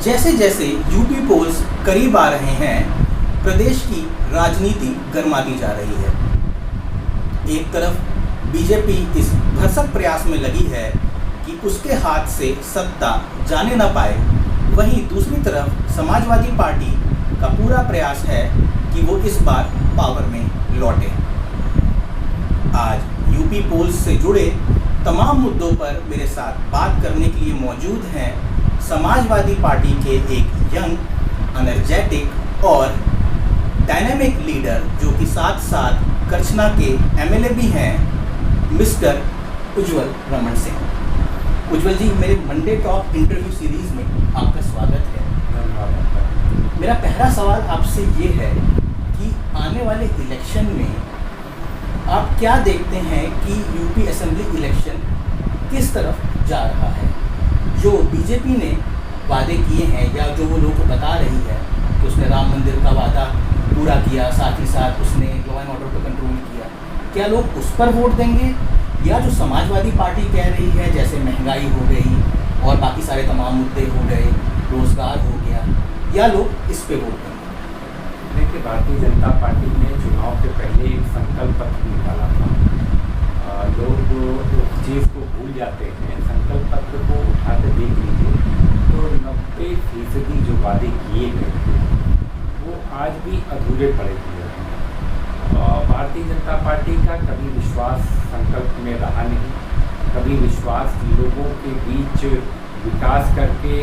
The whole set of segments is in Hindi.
जैसे जैसे यूपी पोल्स करीब आ रहे हैं, प्रदेश की राजनीति गर्माती जा रही है। एक तरफ बीजेपी इस भरसक प्रयास में लगी है कि उसके हाथ से सत्ता जाने न पाए, वहीं दूसरी तरफ समाजवादी पार्टी का पूरा प्रयास है कि वो इस बार पावर में लौटे। आज यूपी पोल्स से जुड़े तमाम मुद्दों पर मेरे साथ बात करने के लिए मौजूद हैं समाजवादी पार्टी के एक यंग, एनर्जेटिक और डायनामिक लीडर जो कि साथ साथ करछना के एमएलए भी हैं, मिस्टर उज्ज्वल रमन सिंह। उज्ज्वल जी, मेरे मंडे टॉक इंटरव्यू सीरीज़ में आपका स्वागत है। मेरा पहला सवाल आपसे ये है कि आने वाले इलेक्शन में आप क्या देखते हैं कि यूपी असेंबली इलेक्शन किस तरफ जा रहा है? जो बीजेपी ने वादे किए हैं या जो वो लोगों को बता रही है कि उसने राम मंदिर का वादा पूरा किया, साथ ही साथ उसने लॉ एंड ऑर्डर पर कंट्रोल किया, क्या लोग उस पर वोट देंगे? या जो समाजवादी पार्टी कह रही है जैसे महंगाई हो गई और बाकी सारे तमाम मुद्दे हो गए, रोज़गार हो गया, या लोग इस पे वोट देंगे? देखिए, भारतीय जनता पार्टी ने चुनाव के पहले एक संकल्प पत्र निकाला था। लोग उस चीज़ को भूल जाते हैं। संकल्प पत्र को उठा के देख लीजिए तो 90% जो वादे किए गए थे वो आज भी अधूरे पड़े हुए हैं। भारतीय जनता पार्टी का कभी विश्वास संकल्प में रहा नहीं, कभी विश्वास लोगों के बीच विकास करके,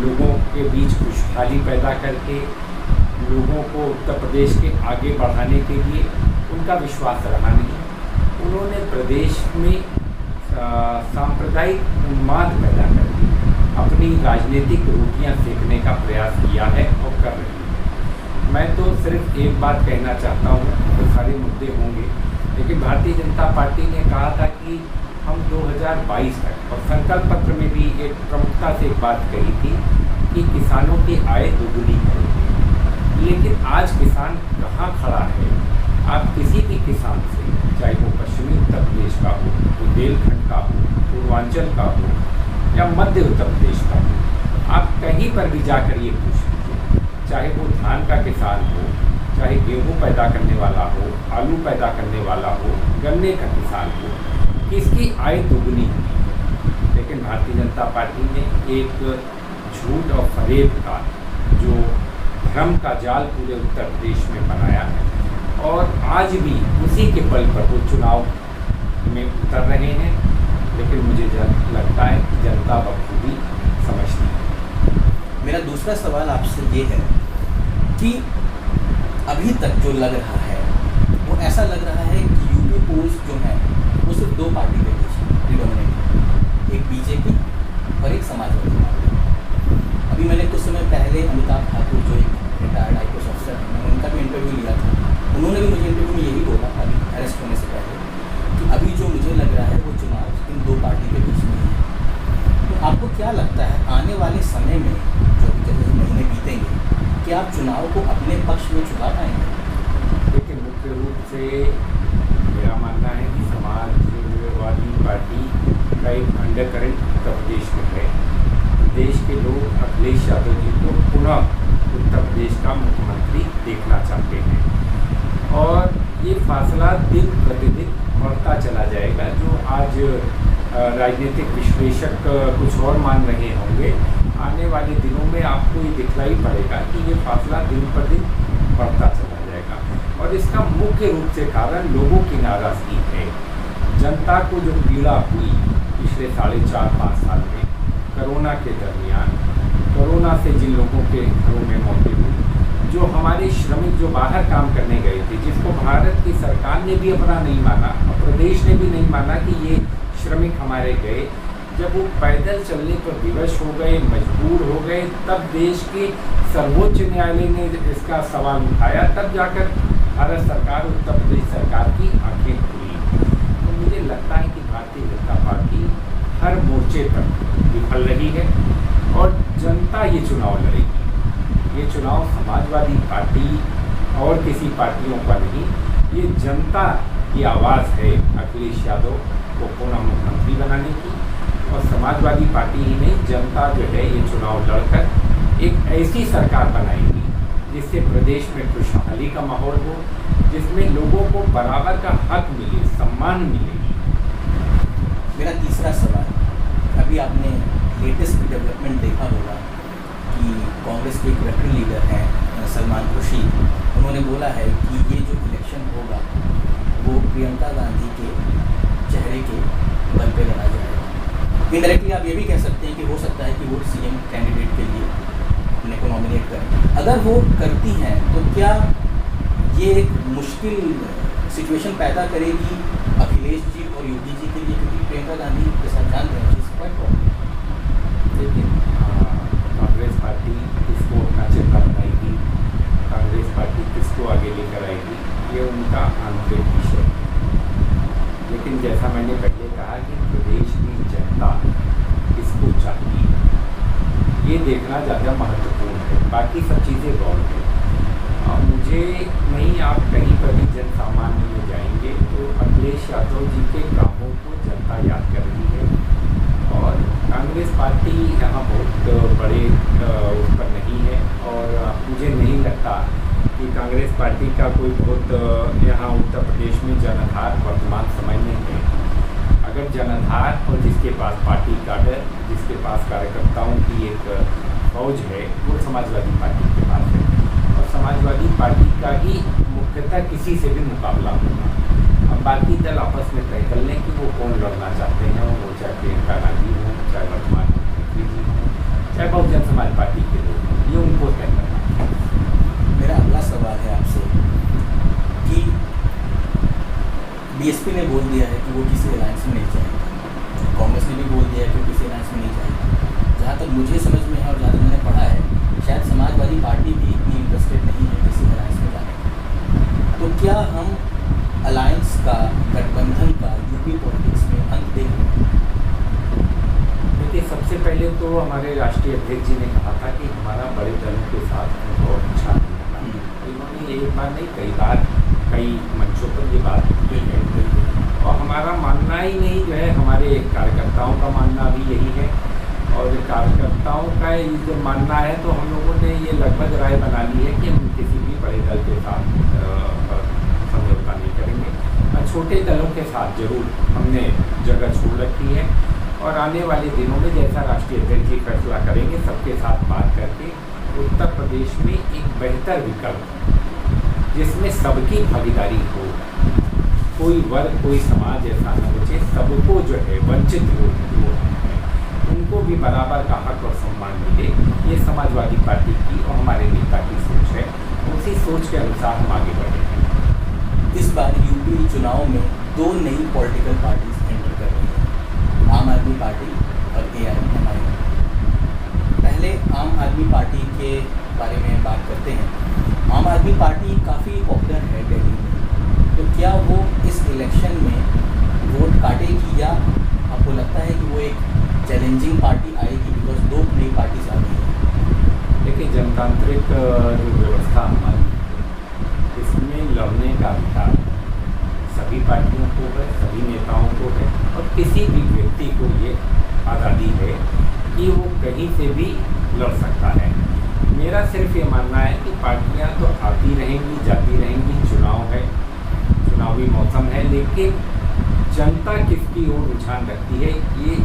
लोगों के बीच खुशहाली पैदा करके, लोगों को उत्तर प्रदेश के आगे बढ़ाने के लिए उनका विश्वास रहा नहीं। उन्होंने प्रदेश में सांप्रदायिक उन्माद पैदा करके अपनी राजनीतिक रोटियां सेकने का प्रयास किया है और कर रही है। मैं तो सिर्फ एक बात कहना चाहता हूँ, तो सारे मुद्दे होंगे, लेकिन भारतीय जनता पार्टी ने कहा था कि हम 2022 तक, और संकल्प पत्र में भी एक प्रमुखता से एक बात कही थी कि किसानों की आय दोगुनी करेंगे। लेकिन आज किसान कहाँ खड़ा है? आप किसी भी किसान से, चाहे वो पश्चिमी उत्तर प्रदेश का हो, बुंदेलखंड का हो, पूर्वांचल का हो या मध्य उत्तर प्रदेश का हो, आप कहीं पर भी जाकर ये पूछ लीजिए, चाहे वो धान का किसान हो, चाहे गेहूँ पैदा करने वाला हो, आलू पैदा करने वाला हो, गन्ने का किसान हो, किसकी आय दोगुनी है। लेकिन भारतीय जनता पार्टी ने एक झूठ और फरेब का जो भ्रम का जाल पूरे उत्तर प्रदेश में बनाया है, और आज भी उसी के बल पर वो चुनाव में उतर रहे हैं। लेकिन मुझे लगता है कि जनता बखूबी समझती है। मेरा दूसरा सवाल आपसे ये है कि अभी तक जो लग रहा है वो ऐसा लग रहा है कि यूपी पोल्स जो हैं वो सिर्फ दो पार्टी के बीच प्रिडोमिनेट है, एक बीजेपी और एक समाजवादी पार्टी। अभी मैंने कुछ समय पहले अमिताभ ठाकुर जो एक रिटायर्ड आईपीएस ऑफिसर हैं, मैंने उनका भी इंटरव्यू लिया था। उन्होंने भी मुझे इंटरव्यू में यही बोला अभी अरेस्ट होने से पहले कि अभी जो मुझे लग रहा है वो चुनाव इन दो पार्टी के बीच में है। तो आपको क्या लगता है आने वाले समय में जो जैसे महीने बीतेंगे, कि आप चुनाव को अपने पक्ष में चुका पाएंगे? देखिए, मुख्य रूप से मेरा मानना है कि समाजवादी पार्टी का एक अंडर करंट उत्तर प्रदेश में है। प्रदेश के लोग अखिलेश यादव जी को पुनः उत्तर प्रदेश का मुख्यमंत्री देखना चाहते हैं, और ये फासला दिन प्रतिदिन बढ़ता चला जाएगा। जो आज राजनीतिक विश्लेषक कुछ और मान रहे होंगे, आने वाले दिनों में आपको ये दिखलाई पड़ेगा कि ये फासला दिन पर दिन बढ़ता चला जाएगा। और इसका मुख्य रूप से कारण लोगों की नाराज़गी है। जनता को जो पीड़ा हुई पिछले 4.5 साल में, कोरोना के दरमियान, कोरोना से जिन लोगों के घरों में मौतें हुई, जो हमारे श्रमिक जो बाहर काम करने गए थे, जिसको भारत की सरकार ने भी अपना नहीं माना और प्रदेश ने भी नहीं माना कि ये श्रमिक हमारे गए, जब वो पैदल चलने पर विवश हो गए, मजबूर हो गए, तब देश के सर्वोच्च न्यायालय ने इसका सवाल उठाया, तब जाकर भारत सरकार, उत्तर प्रदेश सरकार की आंखें खुली। तो मुझे लगता है कि भारतीय जनता पार्टी हर मोर्चे पर विफल रही है और जनता ये चुनाव लड़ेगी। ये चुनाव समाजवादी पार्टी और किसी पार्टियों का नहीं, ये जनता की आवाज़ है अखिलेश यादव को पुनः मुख्यमंत्री बनाने की। और समाजवादी पार्टी ही नहीं, जनता जो है ये चुनाव लड़कर एक ऐसी सरकार बनाएगी जिससे प्रदेश में खुशहाली का माहौल हो, जिसमें लोगों को बराबर का हक मिले, सम्मान मिले। मेरा तीसरा सवाल, अभी आपने लेटेस्ट डेवलपमेंट देखा होगा कि कांग्रेस के एक वेटरन लीडर हैं सलमान खुर्शीद, उन्होंने बोला है कि ये जो इलेक्शन होगा वो प्रियंका गांधी के चेहरे के बल पे लड़ा जाएगा। इनडायरेक्टली आप ये भी कह सकते हैं कि हो सकता है कि वो सीएम कैंडिडेट के लिए अपने को नॉमिनेट करें। अगर वो करती हैं तो क्या ये एक मुश्किल सिचुएशन पैदा करेगी अखिलेश जी और योगी जी के लिए, क्योंकि प्रियंका गांधी के साथ जानते हैं चीज़ क्वाइट प्रॉब्लम। लेकिन कांग्रेस पार्टी किसको अपना चेहरा बनाएगी, कांग्रेस पार्टी किसको आगे लेकर आएगी, ये उनका आंतरिक विषय है। लेकिन जैसा मैंने पहले कहा कि प्रदेश की जनता किसको चाहिए, ये देखना ज़्यादा महत्वपूर्ण है। बाकी सब चीज़ें गौर है। मुझे नहीं, आप कहीं पर भी जन सामान्य में जाएंगे तो अखिलेश यादव जी के कामों को जनता याद कर रही है और कांग्रेस पार्टी यहाँ बहुत बड़े उस पर नहीं है। और मुझे नहीं लगता कि कांग्रेस पार्टी का कोई बहुत यहाँ उत्तर प्रदेश में जनाधार वर्तमान समय में है। अगर जनाधार और जिसके पास पार्टी काडर, जिसके पास कार्यकर्ताओं की एक फौज है, वो समाजवादी पार्टी के पास है और समाजवादी पार्टी का ही मुख्यतः किसी से भी मुकाबला होगा। अब बाकी दल आपस में तय कर लें कि वो कौन लड़ना चाहते हैं, वो चाहे प्रियंका गांधी हो, चाहे वर्तमान मुख्यमंत्री जी हो, चाहे बहुजन समाज पार्टी के लोग हों, ये उनको तय करना है। मेरा अगला सवाल है आपसे कि बीएसपी ने बोल दिया है कि वो किसी अलायंस में नहीं जाएगा, कांग्रेस ने भी बोल दिया है कि वो किसी अलायंस में नहीं जाएगा। जहाँ तक मुझे समझ में है और जहाँ तक मैंने पढ़ा है, शायद समाजवादी पार्टी भी इतनी इंटरेस्टेड नहीं है किसी अलायंस में जाने में। तो क्या हम अलायंस का, गठबंधन का यूपी पॉलिटिक्स में अंत देखें? देखिए, सबसे पहले तो हमारे राष्ट्रीय अध्यक्ष जी ने कहा था कि हमारा बड़े दलों के साथ बहुत अच्छा नहीं लगा। इन्होंने एक बार नहीं, कई बार कई मंचों पर ये बात की है और हमारा मानना ही नहीं जो है, हमारे कार्यकर्ताओं का मानना भी यही है। और कार्यकर्ताओं का ये जो मानना है तो हम लोगों ने ये लगभग राय बना ली है कि हम किसी भी बड़े दल के साथ समझौता नहीं करेंगे। छोटे दलों के साथ जरूर हमने जगह छोड़ रखी है और आने वाले दिनों में जैसा राष्ट्रीय अध्यक्ष जी फैसला करेंगे, सबके साथ बात करके उत्तर प्रदेश में एक बेहतर विकल्प जिसमें सबकी भागीदारी हो, कोई वर्ग कोई समाज ऐसा न बचे, सबको जो है वंचित लोग उनको भी बराबर का हक और सम्मान मिले, ये समाजवादी पार्टी की और हमारे नेता की सोच है। उसी सोच के अनुसार हम आगे बढ़े हैं। इस बार यूपी चुनाव में दो नई पॉलिटिकल पार्टीज एंटर कर रही हैं, आम आदमी पार्टी और AIMIM। पहले आम आदमी पार्टी के बारे में बात करते हैं। आम आदमी पार्टी काफ़ी पॉपुलर है दिल्ली में, तो क्या वो इस इलेक्शन में वोट काटेगी या आपको लगता है कि वो एक चैलेंजिंग पार्टी आएगी बिकॉज दो नई पार्टीज आ गई हैं? देखिए, जनतांत्रिक जो व्यवस्था हमारी, इसमें लड़ने का अधिकार सभी पार्टियों को है, सभी नेताओं को है और किसी भी व्यक्ति को ये आज़ादी है कि वो कहीं से भी लड़ सकता है। मेरा सिर्फ ये मानना है कि पार्टियां तो आती रहेंगी, जाती रहेंगी, चुनाव है, चुनावी मौसम है, लेकिन जनता किसकी ओर रुझान रखती है ये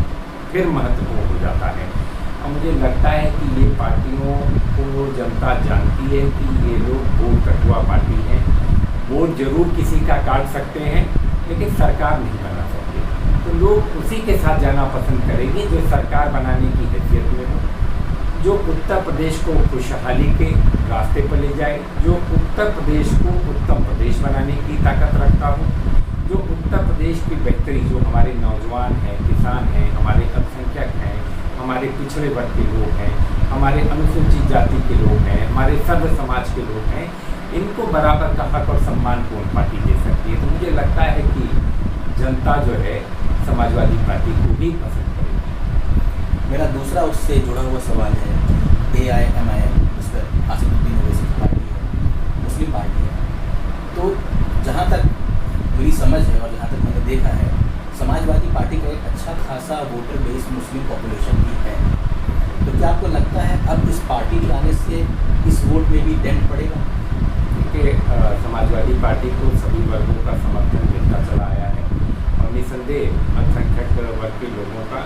फिर महत्वपूर्ण हो जाता है। और मुझे लगता है कि ये पार्टियों को जनता जानती है कि ये लोग वोट कटुआ पार्टी हैं। वोट जरूर किसी का काट सकते हैं लेकिन सरकार नहीं बना सकते, तो लोग उसी के साथ जाना पसंद करेंगे जो सरकार बनाने की हैसियत में हो, जो उत्तर प्रदेश को खुशहाली के रास्ते पर ले जाए, जो उत्तर प्रदेश को उत्तम प्रदेश बनाने की ताकत रखता हो, जो उत्तर प्रदेश की बेहतरी, जो हमारे नौजवान हैं, किसान हैं, हमारे अल्पसंख्यक हैं, हमारे पिछड़े वर्ग के लोग हैं, हमारे अनुसूचित जाति के लोग हैं, हमारे सर्व समाज के लोग हैं, इनको बराबर का हक और सम्मान कौन पार्टी दे सकती है? तो मुझे लगता है कि जनता जो है समाजवादी पार्टी को ही पसंद करेगी। मेरा दूसरा उससे जुड़ा हुआ सवाल है, AIMIM मिस्टर आसिफुद्दीन ओवैसी की पार्टी है, मुस्लिम पार्टी है, तो जहाँ तक मेरी समझ है और जहाँ तक मैंने देखा है, समाजवादी पार्टी का एक अच्छा खासा वोटर बेस मुस्लिम पॉपुलेशन भी है। तो क्या आपको लगता है अब इस पार्टी के आने से इस वोट में भी डेंट पड़ेगा? कि समाजवादी पार्टी को सभी वर्गों का समर्थन मिलता चला आया है और निसंदेह अल्पसंख्यक वर्ग के लोगों का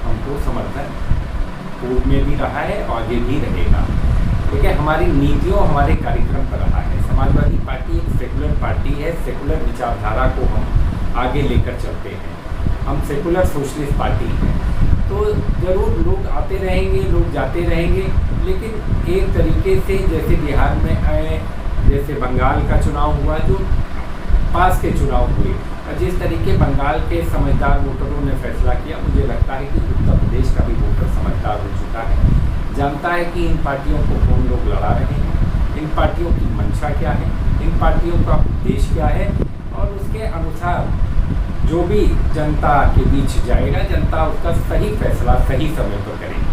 हमको समर्थन पूर्व में भी रहा है और आगे भी रहेगा। देखिए, हमारी नीतियों हमारे कार्यक्रम पर रहा है। समाजवादी पार्टी एक सेकुलर पार्टी है, सेकुलर विचारधारा को हम आगे लेकर चलते हैं। हम सेकुलर सोशलिस्ट पार्टी हैं। तो ज़रूर लोग आते रहेंगे, लोग जाते रहेंगे, लेकिन एक तरीके से जैसे बिहार में आए, जैसे बंगाल का चुनाव हुआ, जो पास के चुनाव हुए, और जिस तरीके बंगाल के समझदार वोटरों ने फैसला किया, मुझे लगता है कि उत्तर प्रदेश का भी वोटर समझदार हो चुका है, जानता है कि इन पार्टियों को कौन लोग लड़ा रहे हैं, इन पार्टियों की मंशा क्या है, इन पार्टियों का उद्देश्य क्या है, और उसके अनुसार जो भी जनता के बीच जाएगा, जनता उसका सही फैसला सही समय पर करेगी।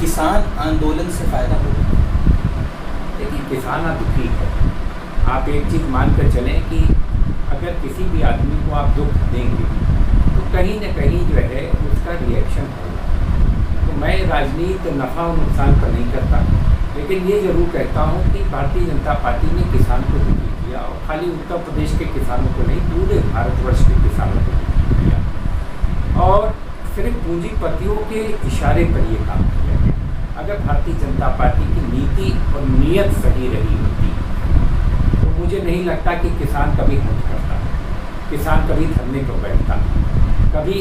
किसान आंदोलन से फायदा होगा? देखिए, किसान दुखी है। आप एक चीज़ मानकर चलें कि अगर किसी भी आदमी को आप दुख देंगे तो कहीं न कहीं जो है उसका रिएक्शन होगा। तो मैं राजनीति नफ़ा और नुकसान पर नहीं करता, लेकिन ये ज़रूर कहता हूँ कि भारतीय जनता पार्टी ने किसान को दुखी किया, और खाली उत्तर प्रदेश के किसानों को नहीं, पूरे भारतवर्ष के किसानों को दुखी किया, और सिर्फ पूंजीपतियों के इशारे पर ये काम किया गया। अगर भारतीय जनता पार्टी की नीति और नीयत सही रही होती तो मुझे नहीं लगता कि किसान कभी हट करता, किसान कभी धरने पर बैठता, कभी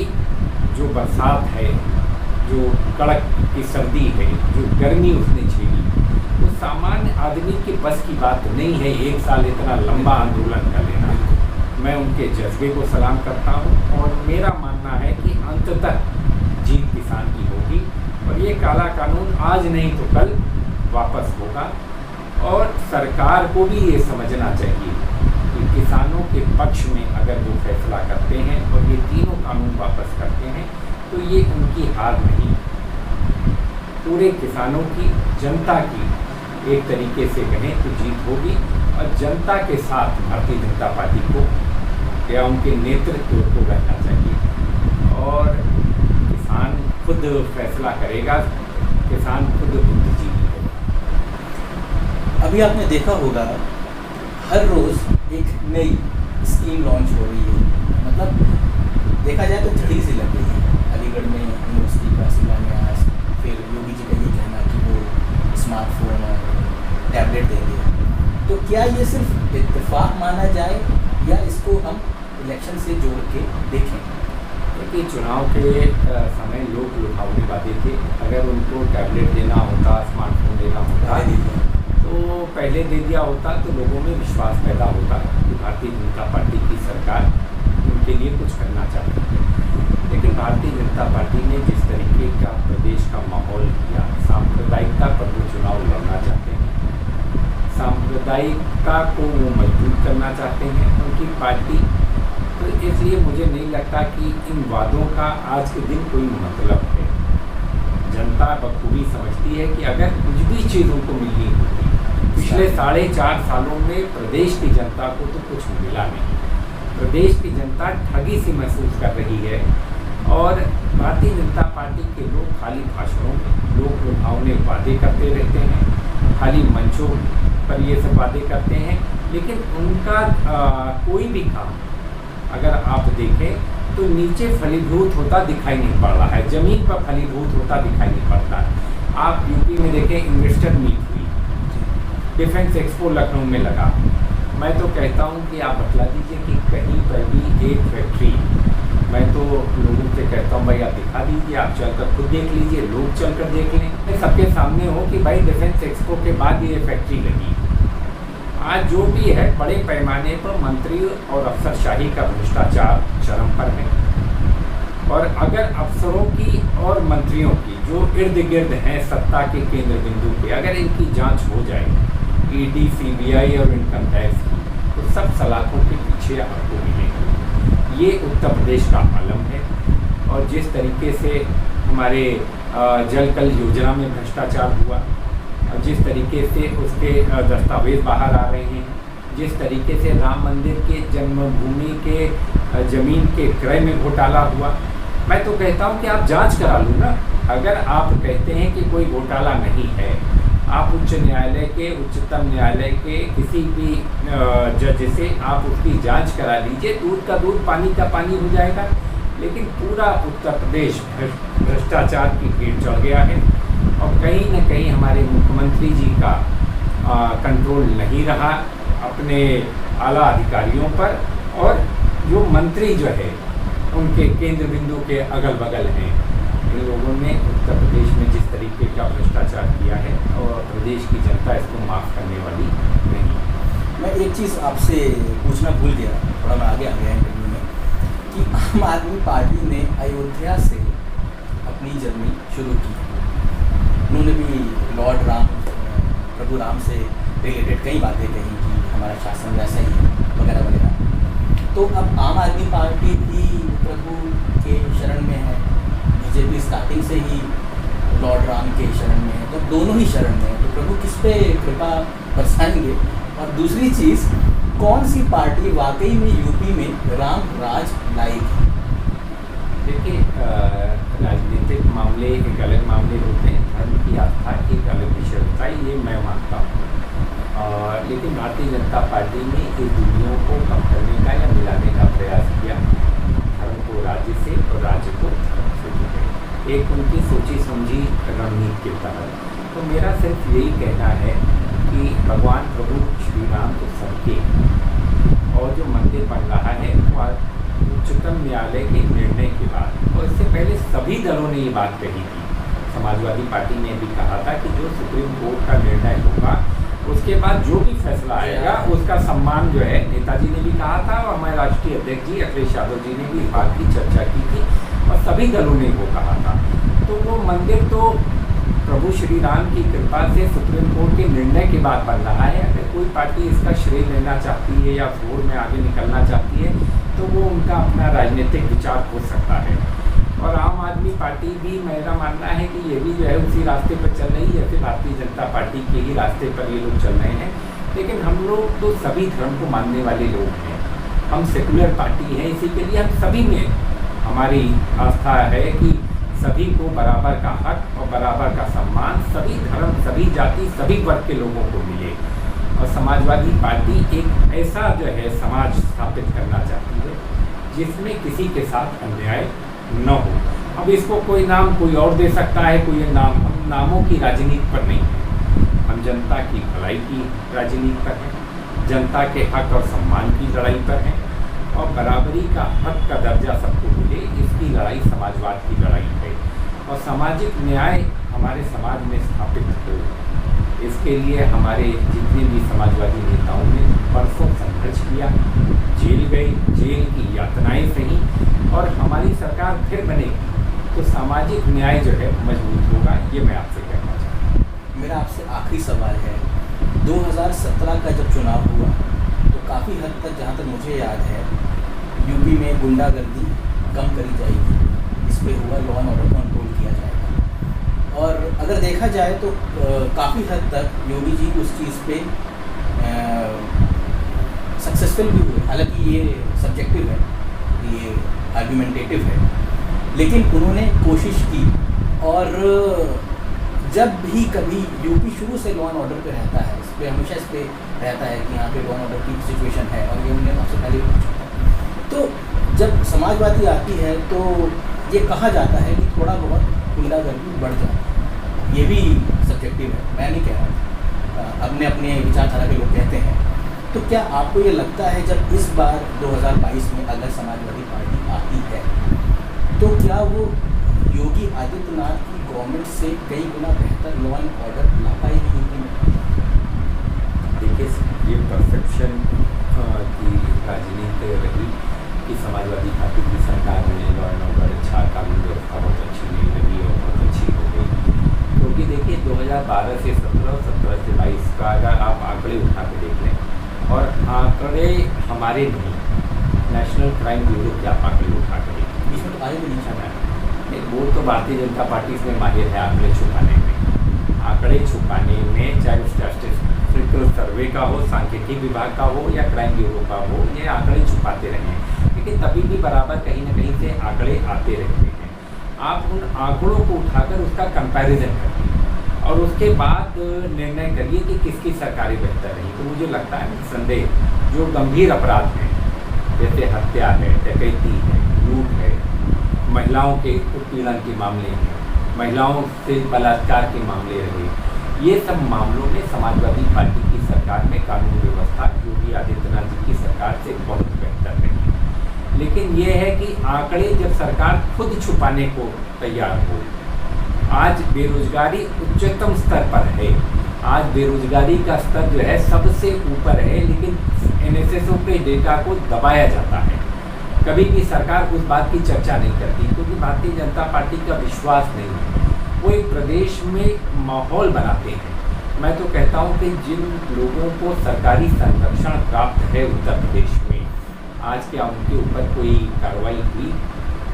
जो बरसात है, जो कड़क की सर्दी है, जो गर्मी उसने झेली, वो सामान्य आदमी के बस की बात नहीं है। एक साल इतना लंबा आंदोलन कर लेना। मैं उनके जज्बे को सलाम करता हूँ, और मेरा मानना है कि अंततः जीत किसान की होगी, और ये काला कानून आज नहीं तो कल वापस होगा। और सरकार को भी ये समझना चाहिए कि किसानों के पक्ष में अगर वो फैसला करते हैं और ये तीनों कानून वापस करते हैं तो ये उनकी हार नहीं, पूरे किसानों की, जनता की एक तरीके से कहें तो जीत होगी। और जनता के साथ भारतीय जनता पार्टी को या उनके नेतृत्व को रहना चाहिए, और किसान खुद फैसला करेगा, किसान खुद बुद्धिजीवी है। अभी आपने देखा होगा हर रोज़ एक नई स्कीम लॉन्च हो रही है, मतलब देखा जाए तो झड़ी सी लग गई है। अलीगढ़ में यूनिवर्सिटी का शिलान्यास, फिर योगी जी का ये कहना कि वो स्मार्टफोन और टैबलेट देंगे। तो क्या ये सिर्फ इत्तेफाक माना जाए या इसको हम इलेक्शन से जोड़ के देखें? क्योंकि चुनाव के समय लोग लुभावनी वादे थे। अगर उनको टैबलेट देना होता, स्मार्टफोन देना होता तो पहले दे दिया होता तो लोगों में विश्वास पैदा होता कि भारतीय जनता पार्टी की सरकार उनके लिए कुछ करना चाहती है। लेकिन भारतीय जनता पार्टी ने जिस तरीके का प्रदेश का माहौल किया, सांप्रदायिकता पर वो चुनाव लड़ना चाहते हैं, सांप्रदायिकता को वो मजबूत करना चाहते हैं उनकी पार्टी। तो इसलिए मुझे नहीं लगता कि इन वादों का आज के दिन कोई मतलब है। जनता बखूबी समझती है कि अगर कुछ भी चीज़ उनको मिलनी होती, पिछले 4.5 सालों में प्रदेश की जनता को तो कुछ मिला नहीं। प्रदेश की जनता ठगी सी महसूस कर रही है, और भारतीय जनता पार्टी के लोग खाली भाषणों में लोग लुभावने वादे करते रहते हैं, खाली मंचों पर ये सब वादे करते हैं, लेकिन उनका कोई भी काम अगर आप देखें तो नीचे फलीभूत होता दिखाई नहीं पड़ रहा है, ज़मीन पर फलीभूत होता दिखाई नहीं पड़ता है। आप यूपी में देखें, इन्वेस्टर मीट हुई, डिफेंस एक्सपो लखनऊ में लगा। मैं तो कहता हूं कि आप बतला दीजिए कि कहीं पर भी एक फैक्ट्री, मैं तो लोगों से कहता हूं भाई आप दिखा दीजिए, आप चलकर खुद देख लीजिए, लोग चलकर देख लें, सबके सामने हो कि भाई डिफेंस एक्सपो के बाद ये फैक्ट्री लगी। आज जो भी है बड़े पैमाने पर मंत्री और अफसरशाही का भ्रष्टाचार चरम पर है, और अगर अफसरों की और मंत्रियों की जो इर्द गिर्द हैं सत्ता के केंद्र बिंदु पे, अगर इनकी जांच हो जाए ईडी, सीबीआई और इनकम टैक्स की, तो सब सलाखों के पीछे आपको मिलेंगे। ये उत्तर प्रदेश का आलम है, और जिस तरीके से हमारे जल कल योजना में भ्रष्टाचार हुआ, जिस तरीके से उसके दस्तावेज बाहर आ रहे हैं, जिस तरीके से राम मंदिर के जन्मभूमि के ज़मीन के क्रय में घोटाला हुआ, मैं तो कहता हूं कि आप जांच करा लो ना। अगर आप कहते हैं कि कोई घोटाला नहीं है, आप उच्च न्यायालय के, उच्चतम न्यायालय के किसी भी जज से आप उसकी जांच करा लीजिए, दूध का दूध पानी का पानी हो जाएगा। लेकिन पूरा उत्तर प्रदेश भ्रष्टाचार की भीड़ चढ़ गया है और कहीं न कहीं हमारे मुख्यमंत्री जी का कंट्रोल नहीं रहा अपने आला अधिकारियों पर, और जो मंत्री जो है उनके केंद्र बिंदु के अगल बगल हैं, इन लोगों ने उत्तर प्रदेश में जिस तरीके का भ्रष्टाचार किया है और प्रदेश की जनता इसको माफ़ करने वाली नहीं। मैं एक चीज़ आपसे पूछना भूल गया, थोड़ा मैं आगे आ गया इंटरव्यू में, कि आम आदमी पार्टी ने अयोध्या से अपनी जर्नी शुरू की। उन्होंने भी लॉर्ड राम, प्रभु राम से रिलेटेड कई बातें कही कि हमारा शासन वैसा ही है वगैरह वगैरह। तो अब आम आदमी पार्टी भी प्रभु के शरण में है, बीजेपी स्टार्टिंग से ही लॉर्ड राम के शरण में है, तो दोनों ही शरण में है, तो प्रभु किस पे कृपा बरसाएंगे? और दूसरी चीज़, कौन सी पार्टी वाकई में यूपी में राम राज लाएगी? देखिए, राजनीतिक मामले एक अलग मामले होते हैं, धर्म की आस्था एक अलग विषय होता है, ये मैं मानता हूँ। लेकिन भारतीय जनता पार्टी ने इस दुनिया को कम करने का या मिलाने का प्रयास किया, धर्म को राज्य से और राज्य को धर्म से, एक उनकी सोची समझी रणनीति के तहत। तो मेरा सिर्फ यही कहना है कि भगवान प्रभु श्री राम को सबके, और जो मंदिर बन रहा है वह उच्चतम न्यायालय के निर्णय के बाद, और इससे पहले सभी दलों ने ये बात कही थी। समाजवादी पार्टी ने भी कहा था कि जो सुप्रीम कोर्ट का निर्णय होगा उसके बाद जो भी फैसला आएगा उसका सम्मान जो है, नेताजी ने भी कहा था और हमारे राष्ट्रीय अध्यक्ष जी अखिलेश यादव जी ने भी इस बात की चर्चा की थी और सभी दलों ने वो कहा था। तो वो मंदिर तो प्रभु श्री राम की कृपा से सुप्रीम कोर्ट के निर्णय के बाद बन रहा है। अगर कोई पार्टी इसका श्रेय लेना चाहती है या फोर में आगे निकलना चाहती है तो वो उनका अपना राजनीतिक विचार हो सकता है। और आम आदमी पार्टी भी, मेरा मानना है कि ये भी जो है उसी रास्ते पर चल रही है, फिर भारतीय जनता पार्टी के ही रास्ते पर ये लोग चल रहे हैं। लेकिन हम लोग तो सभी धर्म को मानने वाले लोग हैं, हम सेकुलर पार्टी हैं, इसी के लिए हम सभी में हमारी आस्था है कि सभी को बराबर का हक और बराबर का सम्मान, सभी धर्म, सभी जाति, सभी वर्ग के लोगों को मिले। और समाजवादी पार्टी एक ऐसा जो है समाज स्थापित करना चाहती है जिसमें किसी के साथ अन्याय न हो। अब इसको कोई नाम कोई और दे सकता है, कोई नाम, हम नामों की राजनीति पर नहीं है, हम जनता की भलाई की राजनीति पर हैं, जनता के हक और सम्मान की लड़ाई पर हैं, और बराबरी का हक का दर्जा सबको मिले, इसकी लड़ाई समाजवाद की लड़ाई है। और सामाजिक न्याय हमारे समाज में स्थापित हो, इसके लिए हमारे जितने भी समाजवादी नेताओं ने बरसों संघर्ष किया, जेल गए, जेल की यातनाएं सही, और हमारी सरकार फिर बनेगी तो सामाजिक न्याय जो है मजबूत होगा। ये मैं आपसे कहना चाहता हूँ। मेरा आपसे आखिरी सवाल है, 2017 का जब चुनाव हुआ तो काफ़ी हद तक, जहाँ तक मुझे याद है, यूपी में गुंडागर्दी कम करी जाएगी, इस पर हुआ लॉ एंड ऑर्डर कंट्रोल किया जाएगा। और अगर देखा जाए तो काफ़ी हद तक योगी जी उस चीज़ पे सक्सेसफुल भी हुए। हालांकि ये सब्जेक्टिव है, ये आर्गुमेंटेटिव है, लेकिन उन्होंने कोशिश की। और जब भी कभी यूपी शुरू से लॉ एंड ऑर्डर पे रहता है, इस पर हमेशा इस पर रहता है कि यहाँ पे लॉ एंड ऑर्डर की सिचुएशन है, और ये उन्हें सबसे पहले पूछा था। तो जब समाजवादी आती है तो ये कहा जाता है कि थोड़ा बहुत गुंडागर्दी बढ़ जाती है। ये भी सब्जेक्टिव है, मैं नहीं कह रहा, अपने अपने विचारधारा के लोग कहते हैं। तो क्या आपको ये लगता है जब इस बार 2022 में अगर समाजवादी पार्टी आती है तो क्या वो योगी आदित्यनाथ की गवर्नमेंट से कई गुना बेहतर लॉ एंड ऑर्डर ला पाएगी यूपी में? देखिए, ये परसेप्शन की राजनीति रही कि समाजवादी पार्टी की सरकार में लॉ एंड ऑर्डर अच्छा, कानून व्यवस्था बहुत अच्छी नहीं लगी और बहुत अच्छी हो गई। क्योंकि देखिए 2012 से 17, 17 से 22 का अगर आप आंकड़े उठा के देख लें, और आंकड़े हमारे नहीं, नेशनल क्राइम ब्यूरो के आप आंकड़े उठा कर देखें, इसमें तो आगे भी नहीं छाना है। वो तो भारतीय जनता पार्टी इसमें माहिर है आंकड़े छुपाने में। आंकड़े छुपाने में चाहे स्टैटिस्टिकल सर्वे का हो, सांख्यिकी विभाग का हो या क्राइम ब्यूरो का हो, ये आंकड़े छुपाते रहे हैं, लेकिन तभी भी बराबर कहीं ना कहीं से आंकड़े आते रहते हैं। आप उन आंकड़ों को उठाकर उसका कंपैरिजन करिए और उसके बाद निर्णय करिए कि किसकी सरकारें बेहतर रही। तो मुझे लगता है निस्संदेह जो गंभीर अपराध हैं, जैसे हत्या है, डकैती है, लूट है, महिलाओं के उत्पीड़न के मामले हैं, महिलाओं से बलात्कार के मामले रहे, ये सब मामलों में समाजवादी पार्टी की सरकार में कानून व्यवस्था योगी आदित्यनाथ जी की सरकार से बहुत बेहतर रही। लेकिन ये है कि आंकड़े जब सरकार खुद छुपाने को तैयार हो, आज बेरोजगारी उच्चतम स्तर पर है, आज बेरोजगारी का स्तर जो है सबसे ऊपर है, लेकिन एनएसएसओ के डेटा को दबाया जाता है। कभी भी सरकार उस बात की चर्चा नहीं करती क्योंकि भारतीय जनता पार्टी का विश्वास नहीं है। वो एक प्रदेश में माहौल बनाते हैं। मैं तो कहता हूँ कि जिन लोगों को सरकारी संरक्षण प्राप्त है उत्तर प्रदेश में, आज क्या उनके ऊपर कोई कार्रवाई हुई?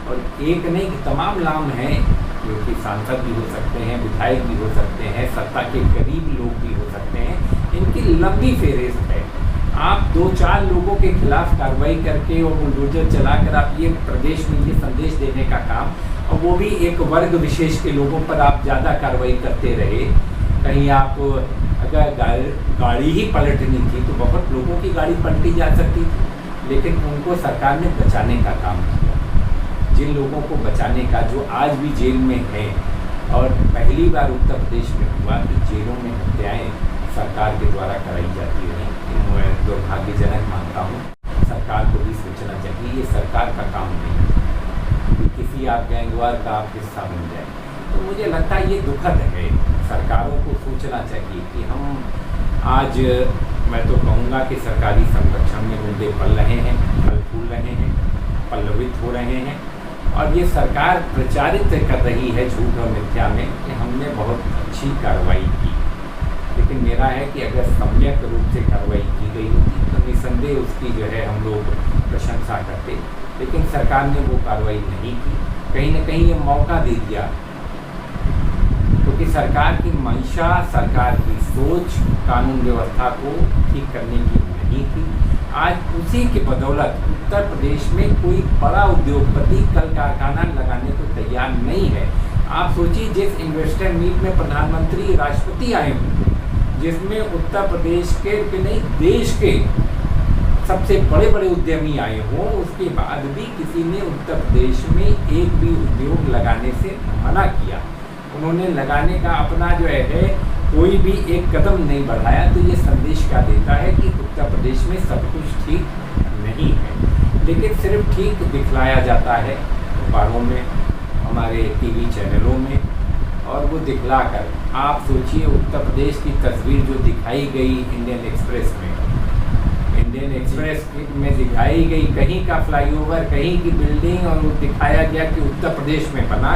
और एक नहीं कि तमाम नाम हैं जो कि सांसद भी हो सकते हैं, विधायक भी हो सकते हैं, सत्ता के करीब लोग भी हो सकते हैं, इनकी लंबी फेहरिस्त है। आप 2-4 लोगों के खिलाफ कार्रवाई करके और बुलडोजर चलाकर आप ये प्रदेश में ये संदेश देने का काम, और वो भी एक वर्ग विशेष के लोगों पर आप ज़्यादा कार्रवाई करते रहे। कहीं आप अगर गाड़ी ही पलटनी थी तो बहुत लोगों की गाड़ी पलटी जा सकती थी, लेकिन उनको सरकार ने बचाने का काम किया। जिन लोगों को बचाने का, जो आज भी जेल में हैं, और पहली बार उत्तर प्रदेश में हुआ कि जेलों में हत्याएँ सरकार के द्वारा कराई जाती रही, मैं दुर्भाग्यजनक मानता हूँ। सरकार को भी सोचना चाहिए, ये सरकार का काम नहीं कि किसी आप गैंगवार का आप हिस्सा बन जाए। तो मुझे लगता है ये दुखद है। सरकारों को सोचना चाहिए कि हम आज, मैं तो कहूँगा कि सरकारी संरक्षण में मुद्दे पल रहे हैं, फल फूल रहे हैं, पल्लवित हो रहे हैं, और ये सरकार प्रचारित कर रही है झूठ और मिथ्या में कि हमने बहुत अच्छी कार्रवाई की। लेकिन मेरा है कि अगर सम्यक रूप से कार्रवाई की गई होती तो निस्संदेह उसकी जो है हम लोग प्रशंसा करते, लेकिन सरकार ने वो कार्रवाई नहीं की। कहीं ना कहीं ये मौका दे दिया, क्योंकि सरकार की मंशा, सरकार की सोच कानून व्यवस्था को ठीक करने की नहीं थी। आज उसी की बदौलत उत्तर प्रदेश में कोई बड़ा उद्योगपति कल कारखाना लगाने को तैयार नहीं है। आप सोचिए, जिस इन्वेस्टर मीट में प्रधानमंत्री, राष्ट्रपति आए हों, जिसमें उत्तर प्रदेश के नहीं देश के सबसे बड़े बड़े उद्यमी आए हों, उसके बाद भी किसी ने उत्तर प्रदेश में एक भी उद्योग लगाने से मना किया। उन्होंने लगाने का अपना जो है कोई भी एक कदम नहीं बढ़ाया। तो ये संदेश क्या देता है कि उत्तर प्रदेश में सब कुछ ठीक नहीं है, लेकिन सिर्फ ठीक दिखलाया जाता है अखबारों में, हमारे टीवी चैनलों में, और वो दिखलाकर आप सोचिए उत्तर प्रदेश की तस्वीर जो दिखाई गई इंडियन एक्सप्रेस में दिखाई गई कहीं का फ्लाईओवर, कहीं की बिल्डिंग, और वो दिखाया गया कि उत्तर प्रदेश में बना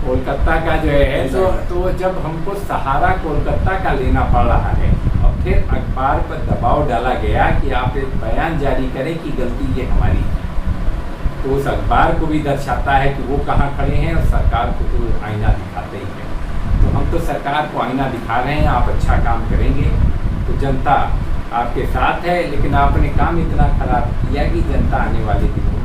कोलकाता का जो है। तो जब हमको सहारा कोलकाता का लेना पड़ रहा है, और फिर अखबार पर दबाव डाला गया कि आप एक बयान जारी करें कि गलती ये हमारी है, तो उस अखबार को भी दर्शाता है कि वो कहाँ खड़े हैं, और सरकार को तो आईना दिखाते ही हैं। तो हम तो सरकार को आईना दिखा रहे हैं, आप अच्छा काम करेंगे तो जनता आपके साथ है, लेकिन आपने काम इतना खराब किया कि जनता आने वाले दिनों